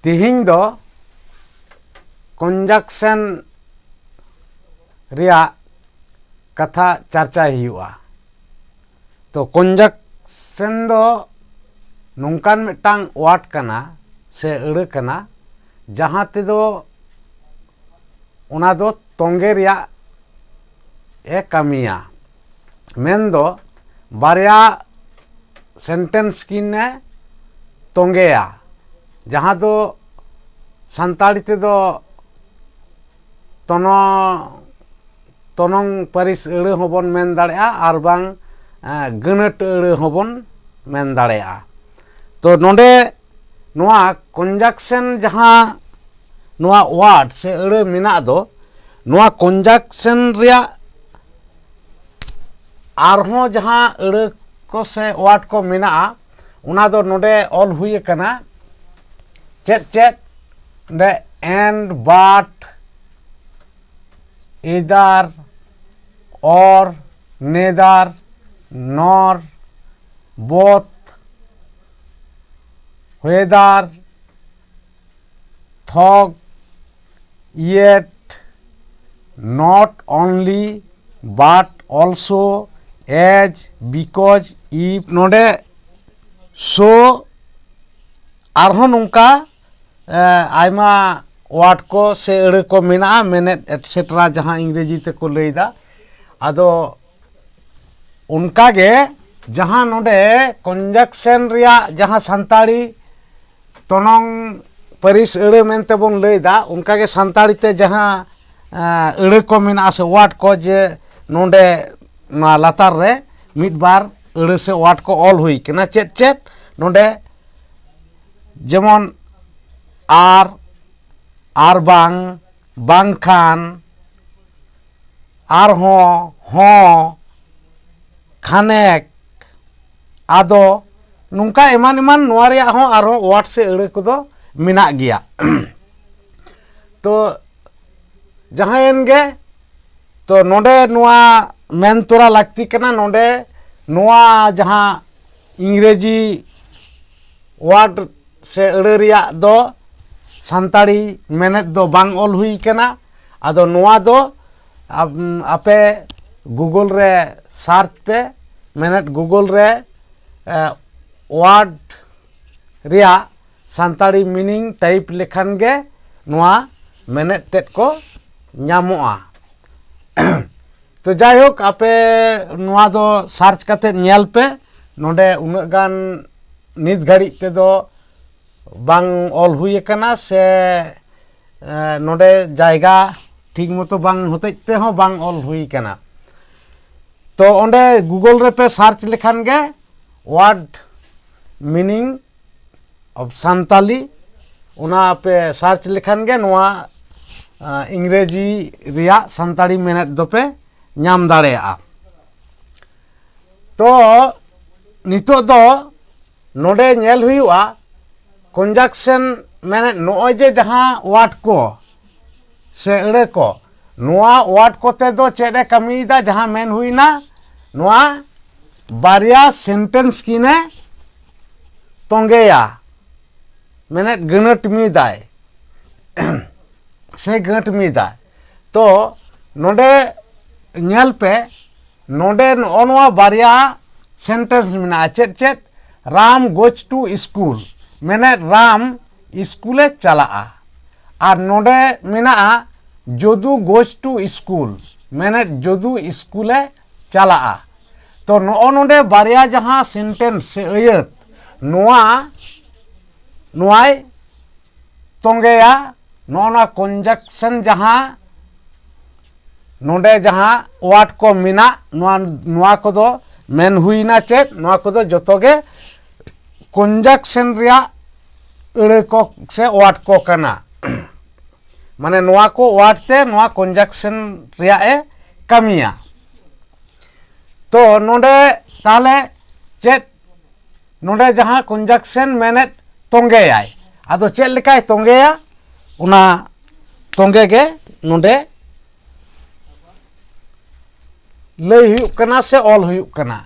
तिहिं दो कंजक्शन रिया कथा चर्चा हुआ। तो कंजक्शन दो नोंकान मिटांग वार्ड कना से अड़ कना जहाँ ते दो उना दो तोंगे रिया ए कमिया मेन दो बारिया सेंटेंस किने तोंगेया जहाँ दो संताड़ी ते दो तनोंग परिस अड़ होबन मेन दाड़ेया आर बांग गनट अड़ होबन मेन दाड़ेया। तो नोंडे नोआ कंजक्शन जहाँ नोआ वार्ड से अड़ मिना दो नोआ कंजक्शन रिया आरहों जहाँ अड़ को से वार्ड को मिना उना दो नोंडे ऑल हुई कना चेट चेट नोंडे एंड बाट इधर और neither nor both whether though yet not only but also as because if नोंडे सो आरहों नोंका आयमा वार्ड को से अड़ को मेना मेनेट एटसेट्रा जहाँ इंग्रेजी ते को लैदा आदो उनका गे जहाँ नोंडे कंजक्शन रिया जहाँ संताड़ी तोनोंग परिस अड़ मेनते बोन लैदा उनका गे संताड़ी ते जहाँ अड़ को मेना से वार्ड को जे नोंडे ना लातार रे मिट बार अड़ से वार्ड को ऑल हुई कना चेट चेट नोंडे जेमन आर बांग बांगखान आर हो खानेक आदो नुंका एमान एमान नोआ रिया हो आरो वार्ड से अड़ को दो मिना गया। तो जहाँ एनगे तो नोंडे नोआ मेन तोरा लगती कना नोंडे नोआ जहाँ इंग्रेजी वार्ड से अड़ रिया दो संताड़ी मेनेट दो बांग ऑल हुई कना आदो नोआ दो आपे गूगल रे सर्च पे मेनेट गूगल रे वार्ड रिया संताड़ी मीनिंग टाइप लेखान गे नोआ मेनेट तेट को ᱧᱟᱢᱚᱜᱼᱟ। तो जायहोक आपे नोआ दो सर्च करते नेल पे नोंडे उन्नत गान नित घड़ी ते दो बांग ऑल हुई कना से नोंडे जायगा ठीक मतो बांग होते ते हो बांग ऑल हुई कना। तो ओंडे गूगल रे पे सर्च लेखान गे वर्ड मीनिंग ऑफ संताली उना पे सर्च लेखान गे नोआ इंग्रेजी रिया संताड़ी मेनेट दोपे नाम दाड़ेया। तो नितो दो नोडे नेल हुआ कंजक्शन मेनेट नोय जे जहाँ वार्ड को से अड़ को नोआ वार्ड कोते दो चेरे कमीदा जहाँ मेन हुईना नोआ बारिया सेंटेंस किने तोंगेया मेनेट गनट मीदाय से गट मीदा। तो नोंडे नेल पे नोंडे नोआ बारिया सेंटेंस मिना चेट चेट राम गोज टू स्कूल मेने राम स्कूले चला और नोंडे मिना जदू गोज टू स्कूल मेने जदू स्कूले चला। तो नोंडे बारिया जहाँ सेंटेंस से अयत नोआय तोंगेया नोना कंजक्शन जहाँ नोंडे जहाँ वार्ड को मिना नोआ को दो मेन हुईना चेत नोआ को दो जोतोगे कंजक्शन रिया अड़ को से वार्ड को कना माने नोआ को वार्ड से नोआ कंजक्शन रिया ए कमिया। तो नोंडे ताले चेत नोंडे जहाँ कंजक्शन मेनेट तोंगेयाय आदो चेत लेकाय तोंगेया उना तोंगे के नोंडे लय हुयुक कना से ऑल हुयुक कना।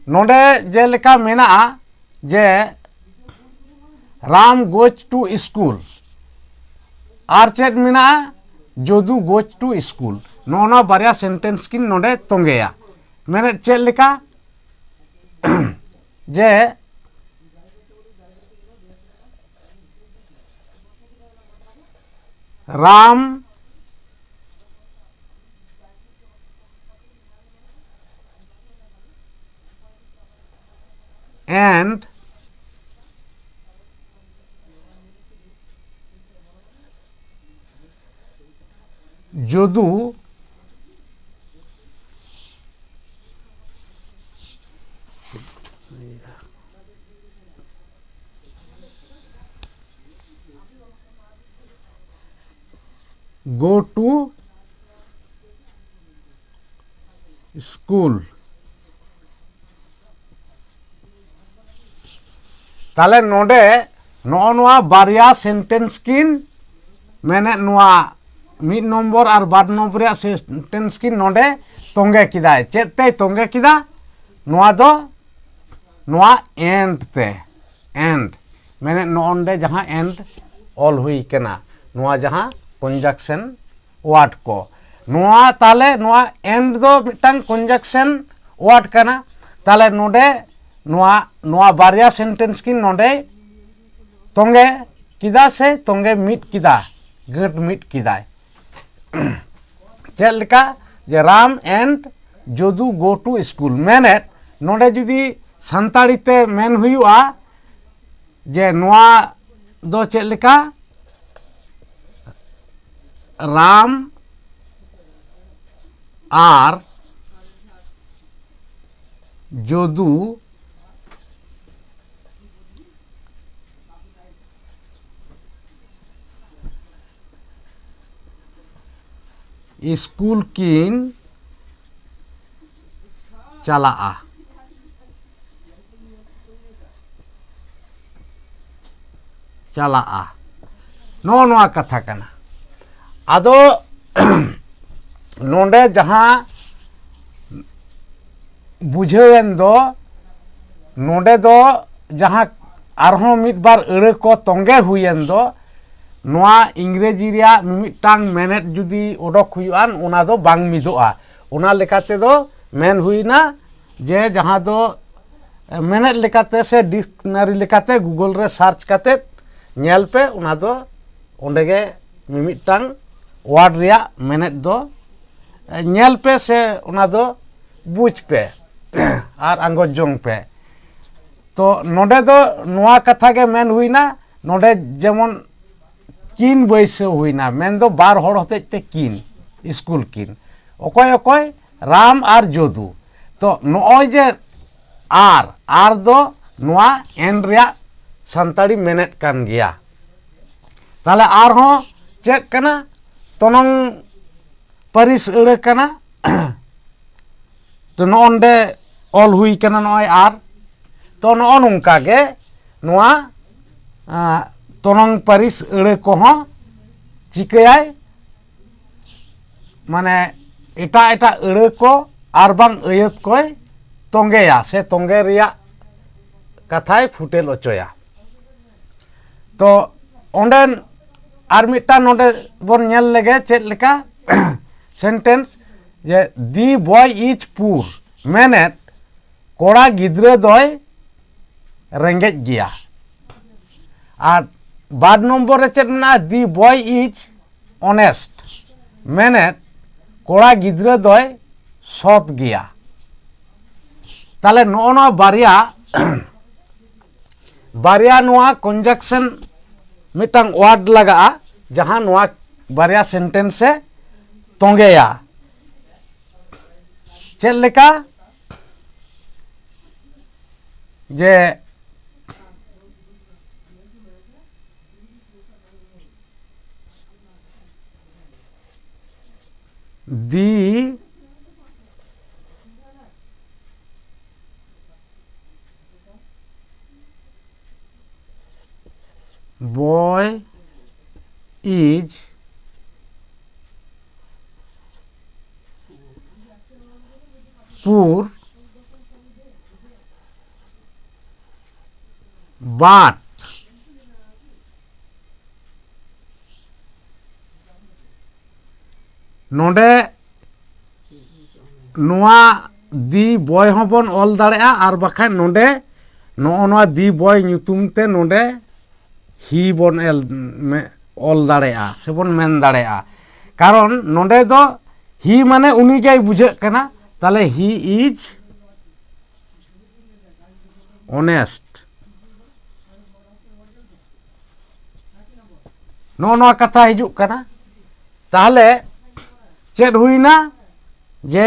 नोंडे जेलेका मेना जे राम गोज टू स्कूल और चेत मिना जदू गोज टू स्कूल नोना बारिया सेंटेंस किन नोडे तोंगेया मैंने चेत लेका जे Ram and Jodu go to school ताले नोडे नोआ बारिया सेंटेंस किन मैंने नोआ मिड नंबर और बाद नंबर सेंटेंस किन नोडे तोंगे किदा चेते तोंगे किदा नोआ दो नोआ एंड ते एंड मैंने नोंडे जहां एंड ऑल हुई केना नोआ जहां कंजक्शन वर्ड को नोआ ताले नोआ एंड दो मिटांग कंजक्शन वर्ड केना ताले नोडे नोआ बारिया सेंटेंस की नोडे तोंगे किदा से तोंगे मिट किदा गट मिट किदा चेक लेका जे राम एंड जदू गो टू स्कूल मैंने नोडे जुदी संताड़ी ते मेन हुआ जे नोआ दो चेक लेका राम आर जदू स्कूल किन चलाआ चलाआ नोआ कथा कना आदो नोंडे जहां बुझेन दो नोंडे दो जहां आरहों मिट बार अड़े को तोंगे हुएन दो नोआ इंग्रेजी रिया मिमिटांग मेनेट जुदी ओडक हुआन उना दो बांग मिदोआ उना लेकाते दो मेन हुईना जे जहां दो मेनेट लेकाते से डिक्शनरी लेकाते गूगल रे सर्च काते नेल पे उना दो ओंडेगे मिमिटांग वर्ड रिया मेनेट दो नेल पे से उना दो बुझ पे और आंगोज जोंग पे तो नोडे दो नोआ कथा के मेन हुईना नोडे जेमन किन बैसे हुईना मेन दो बार होड़ होते ते किन स्कूल किन ओकोय ओकोय राम और जदू तो नोय जे आर दो नोआ एन रिया संताड़ी मेनेट कान गया ताले आर हो चेक कना तोनंग परिस अड़े कना तो नोंडे ऑल हुई कना नोय आर तो नो नोंका गे नोआ तोनंग परिस अड़े को हो चिकाय माने एटा एटा अड़े को आर बांग अयत कोय तोंगेया से तोंगे रिया कथाय फुटेल ओचोया तो ओंडेन आर मिटा नोडे बोन नेल लेगे चेक लेका सेंटेंस जे दी बॉय इज पुर मेनेट कोड़ा गिद्रे दोय रेंगेज गिया और बाद नम्बर चेक ना दी बॉय इज ऑनेस्ट मेनेट कोड़ा गिद्रे दोय सत गिया ताले नोना बारिया बारिया नोआ कंजक्शन मिटांग वर्ड लगा जहां नोआ बारिया सेंटेंस से तोंगेया चेक लेका जे दी boy is poor but नोडे नोआ दी बॉय होबन ऑल दाड़ेया आर बाखा नोडे नोआ दी बॉय ᱧᱩᱛᱩᱢ ते नोडे ही बन ऑल दाड़ेया से बन मेन दाड़ेया कारण नोडे दो ही माने उनी गय बुझाग कना ताले ही इज ऑनेस्ट नो कथा हिजुग कना ताहले चेद हुईना जे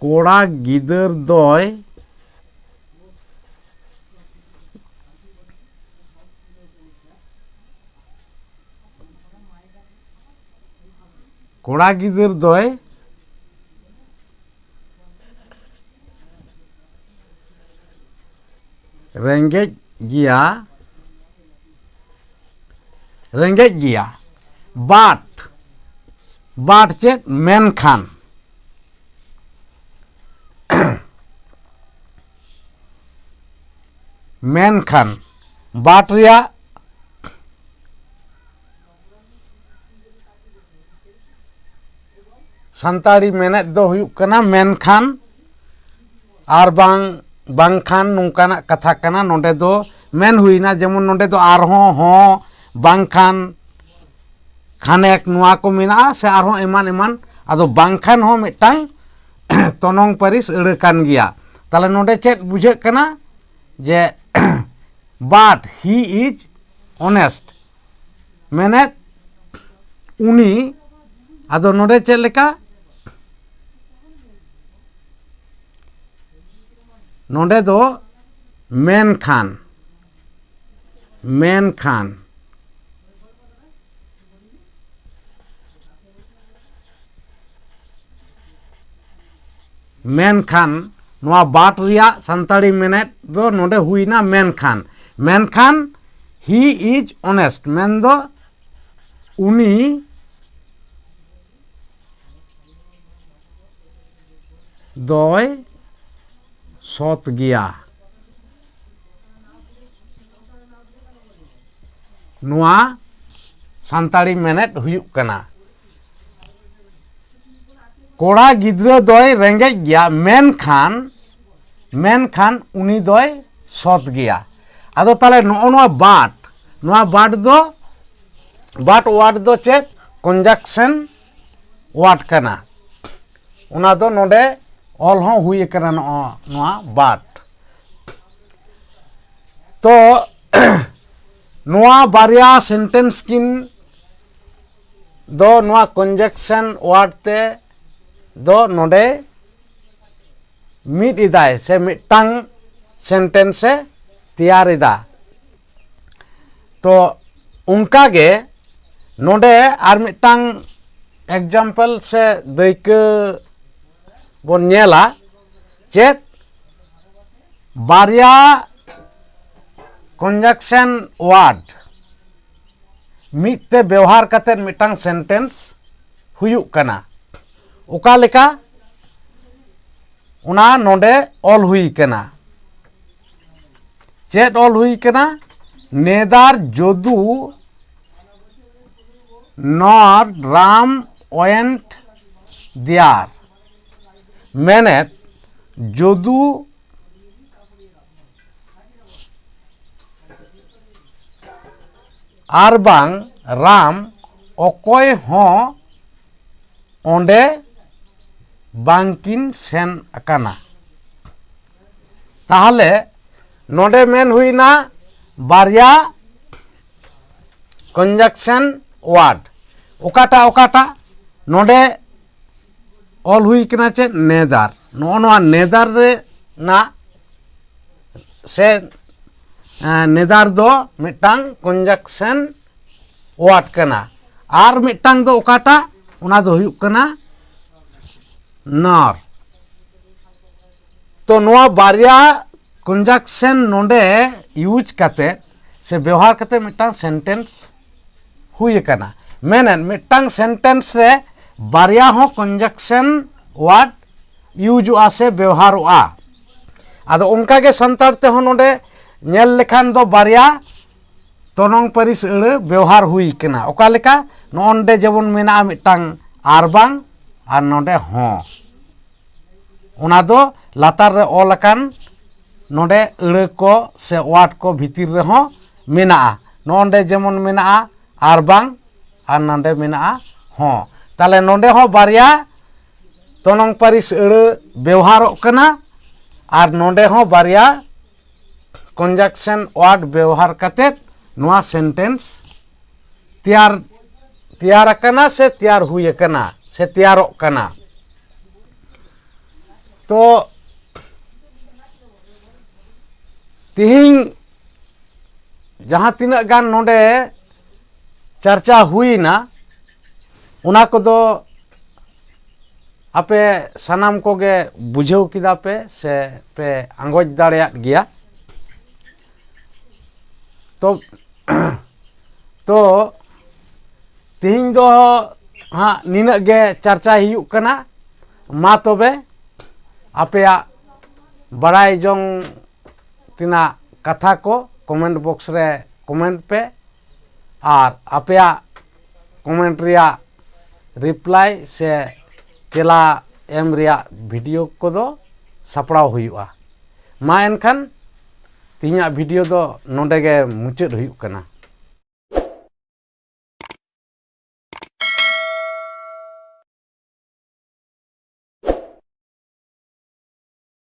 कोड़ा गिदर दोय कोड़ा गिदर दोय रेंगेज गिया बाट चेत मेनखान मेनखान बाट रिया संताड़ी मेनेत दो हुयुग कना मेनखान आर बांगखान नोंकाना कथा कना नोंडे दो मेन हुईना जेमन नोंडे दो आरहों हों बांगखान खानेक नुआ को मेना से आरहों एमान एमान आदो बांगखान हों मिटांग तोनोंग परिस अड़कान गिया ताले नोंडे चेत बुझाग कना जे बाट ही इज ऑनेस्ट मेनेत उनी आदो नोंडे चेत लेका नोंडे दो मेनखान नोआ बाट रिया संताड़ी मेनेत दो नोंडे हुईना मेनखान ही इज ऑनेस्ट मेन दो उनी दोय सत गिया नुआ संताड़ी मेनेत हुयुग कना कोड़ा गिद्रा दोय रेंगेज गिया मेनखान उनी दोय सत गिया आदो ताले नुआ बाट दो बाट वार्ड दो चेत कंजक्शन वार्ड कना उना दो नोडे ऑल हों हुई कना नुआ बाट तो नुआ बारिया सेंटेंस किन दो नुआ कंजक्शन वार्ड ते दो नोडे मिट इदाय से मिटांग सेंटेंस से तैयार इदा तो उनका गे नोडे आर मिटांग एग्जाम्पल से दैक बन नेला चेत बारिया कंजक्शन वार्ड मिते व्यवहार कते मिटांग सेंटेंस हुयुग कना उका लेका उना नोडे ऑल हुई कना चेत ऑल हुई कना नेदार जदू नॉर राम ओएंट दियार मेनेत जदू आर बांग राम अकोय हों ओंडे बांकिन सेन अकाना ताहले नोडे मेन हुईना बारिया कंजक्शन वार्ड ओकाटा नोडे ऑल हुई कना चे नेदार नोआ नेदार रे ना से नेदार दो मिटांग कंजक्शन वार्ड कना आर मिटांग दो ओकाटा उना दो हुयुग कना नॉर तो नोआ बारिया कंजक्शन नोडे यूज कते से व्यवहार कते मिटांग सेंटेंस हुई कना मेनन मिटांग सेंटेंस रे बारिया हो कंजक्शन वार्ड यूज से व्यवहार ᱟᱫᱚ ᱚᱱᱠᱟ ᱜᱮ ᱥᱟᱱᱛᱟᱲ ᱛᱮᱦᱚᱸ ᱱᱚᱰᱮ ᱧᱮᱞ ᱞᱮᱠᱷᱟᱱ ᱫᱚ ᱵᱟᱨᱭᱟ ᱛᱚᱱᱚᱝ ᱯᱟᱹᱨᱤᱥ ᱟᱹᱲᱟᱹ ᱵᱮᱣᱦᱟᱨ ᱦᱩᱭ ᱠᱟᱱᱟ᱾ ᱚᱠᱟ ᱞᱮᱠᱟ ᱱᱚᱜᱼᱚᱸᱰᱮ ᱡᱮᱢᱚᱱ ᱢᱮᱱᱟᱜᱼᱟ ᱢᱤᱫᱴᱟᱝ ᱟᱨ ᱵᱟᱝ ᱟᱨ ᱱᱚᱰᱮ ᱦᱚᱸ, ᱚᱱᱟ ᱫᱚ ᱞᱟᱛᱟᱨ ᱨᱮ ᱚᱞ ᱟᱠᱟᱱ ᱱᱚᱰᱮ ᱟᱹᱲᱟᱹ ᱠᱚ ᱥᱮ ᱳᱣᱟᱨᱰ ᱠᱚ ᱵᱷᱤᱛᱤᱨ ᱨᱮᱦᱚᱸ ᱢᱮᱱᱟᱜᱼᱟ᱾ ᱱᱚᱜᱼᱚᱸᱰᱮ ᱡᱮᱢᱚᱱ ᱢᱮᱱᱟᱜᱼᱟ ᱟᱨ ᱵᱟᱝ ᱟᱨ ᱱᱚᱰᱮ ᱢᱮᱱᱟᱜᱼᱟ ᱦᱚᱸ, ᱛᱟᱦᱚᱞᱮ ᱱᱚᱰᱮ ᱦᱚᱸ ᱵᱟᱨᱭᱟ ᱛᱚᱱᱚᱝ ᱯᱟᱹᱨᱤᱥ ᱟᱹᱲᱟᱹ ᱵᱮᱣᱦᱟᱨᱚᱜ ᱠᱟᱱᱟ ᱟᱨ ᱱᱚᱰᱮ ᱦᱚᱸ ᱵᱟᱨᱭᱟ ᱠᱚᱱᱡᱟᱠᱥᱮᱱ ᱳᱣᱟᱨᱰ ᱵᱮᱣᱦᱟᱨ ᱠᱟᱛᱮᱫ ᱱᱚᱣᱟ ᱥᱮᱱᱴᱮᱱᱥ ᱛᱮᱭᱟᱨ ᱟᱠᱟᱱᱟ ᱥᱮ ᱛᱮᱭᱟᱨ ᱦᱩᱭ ᱟᱠᱟᱱᱟ ᱥᱮ ᱛᱮᱭᱟᱨᱚᱜ ᱠᱟᱱᱟ᱾ ᱛᱚ ᱛᱤᱦᱤᱧ ᱡᱟᱦᱟᱸ ᱛᱤᱱᱟᱹᱜ ᱜᱟᱱ ᱱᱚᱰᱮ ᱪᱟᱨᱪᱟ ᱦᱩᱭᱱᱟ ᱚᱱᱟ ᱠᱚᱫᱚ ᱟᱯᱮ ᱥᱟᱱᱟᱢ ᱠᱚᱜᱮ ᱵᱩᱡᱷᱟᱹᱣ ᱠᱮᱫᱟ ᱯᱮ ᱥᱮ ᱯᱮ ᱟᱸᱜᱚᱪ ᱫᱟᱲᱮᱭᱟᱜ ᱜᱮᱭᱟ᱾ ᱛᱚ ᱛᱤᱦᱤᱧ ᱫᱚ ᱦᱟᱸᱜ ᱱᱤᱱᱟᱹᱜ ᱜᱮ ᱪᱟᱨᱪᱟᱭ ᱦᱩᱭᱩᱜ ᱠᱟᱱᱟ᱾ ᱢᱟ ᱛᱚᱵᱮ ᱟᱯᱮᱭᱟᱜ ᱵᱟᱲᱟᱭ ᱡᱚᱝ ᱛᱮᱱᱟᱜ ᱠᱟᱛᱷᱟ ᱠᱚ ᱠᱚᱢᱮᱱᱴ ᱵᱚᱠᱥ ᱨᱮ ᱠᱚᱢᱮᱱᱴ ᱯᱮ ᱟᱨ ᱟᱯᱮᱭᱟᱜ ᱠᱚᱢᱮᱱᱴ ᱨᱮᱭᱟᱜ ᱨᱤᱯᱞᱟᱭ ᱥᱮ ᱛᱮᱞᱟ ᱮᱢ ᱨᱮᱭᱟᱜ ᱵᱷᱤᱰᱤᱭᱳ ᱠᱚᱫᱚ ᱥᱟᱯᱲᱟᱣ ᱦᱩᱭᱩᱜᱼᱟ᱾ ᱢᱟ ᱮᱱᱠᱷᱟᱱ ᱛᱤᱦᱤᱧᱟᱜ ᱵᱷᱤᱰᱤᱭᱳ ᱫᱚ ᱱᱚᱰᱮ ᱜᱮ ᱢᱩᱪᱟᱹᱫ ᱦᱩᱭᱩᱜ ᱠᱟᱱᱟ᱾